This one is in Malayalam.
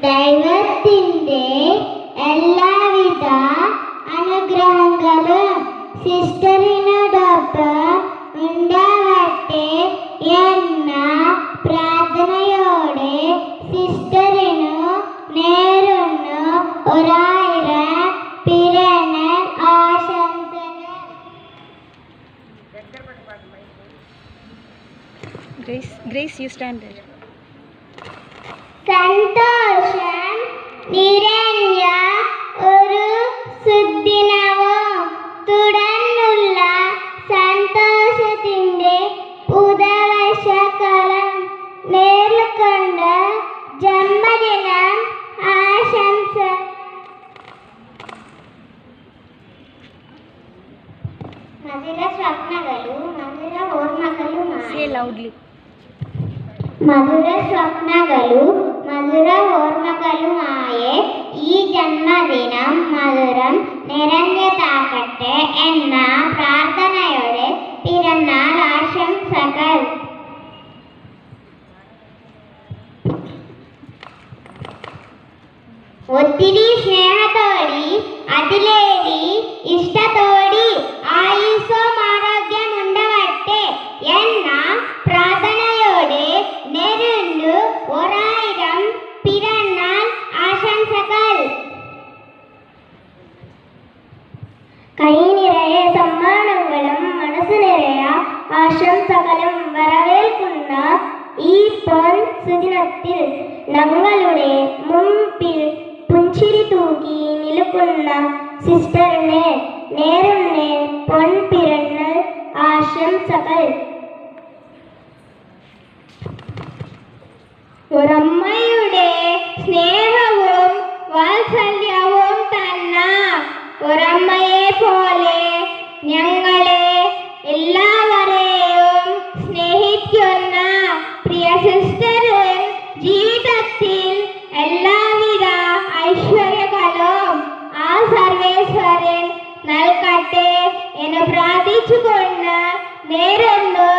ദൈവത്തിൻ്റെ എല്ലാവിധ അനുഗ്രഹങ്ങളും സിസ്റ്ററിനോടൊപ്പം ഉണ്ടാവട്ടെ എന്ന പ്രാർത്ഥനയോടെ സിസ്റ്ററിനു നേരുന്നു 1000 പിറന്നാൾ ആശംസകൾ. Grace, you stand there. സന്തോഷം നിറഞ്ഞ ഒരു സുദിനവും തുടർന്നുള്ള സന്തോഷത്തിൻ്റെ പുതുവർഷക്കാലം നേർന്നുകൊണ്ട് ജന്മദിനം ആശംസ. മധുര സ്വപ്നಗಳು മധുര ഓർമ്മകളുമായി. Say loudly. മധുര സ്വപ്നಗಳು മധുര ഓർമ്മകളുമായ ഈ ജന്മദിനം മധുരം നിറഞ്ഞതാകട്ടെ എന്ന പ്രാർത്ഥനയോടെ പിറന്നാൾ ആശംസകൾ. ഒത്തിരി സ്നേഹത്തോടി അതിലേറി ഇഷ്ടത്തോടി ആയുസ്സും ആരോഗ്യമുണ്ടാവട്ടെ എന്ന പ്രാർത്ഥനയോടെ നേരുന്നു 1000 പിറന്നാൾ ആശംസകൾ. കൈ നിറയെ സമ്മാനങ്ങളും മനസ്സ് നിറയെ ആശംസകളും വരവേൽക്കുന്ന ഈ പൊൻ സുദിനത്തിൽ ഞങ്ങളുടെ മുമ്പിൽ പുഞ്ചിരി തൂക്കി നിൽക്കുന്ന സിസ്റ്ററിനെ നേരുന്ന പൊൻപിറന്നാൾ ആശംസകൾ. ഒരമ്മയുടെ സ്നേഹവും വാത്സല്യവും തന്ന ഒരമ്മയെ പോലെ ഞങ്ങളെ എല്ലാവരെയും സ്നേഹിക്കുന്ന പ്രിയ സിസ്റ്ററിൻ ജീവിതത്തിൽ എല്ലാവിധ ഐശ്വര്യങ്ങളും ആ സർവേശ്വരൻ നൽകട്ടെ എന്ന് പ്രാർത്ഥിച്ചുകൊണ്ട് നേരുന്നു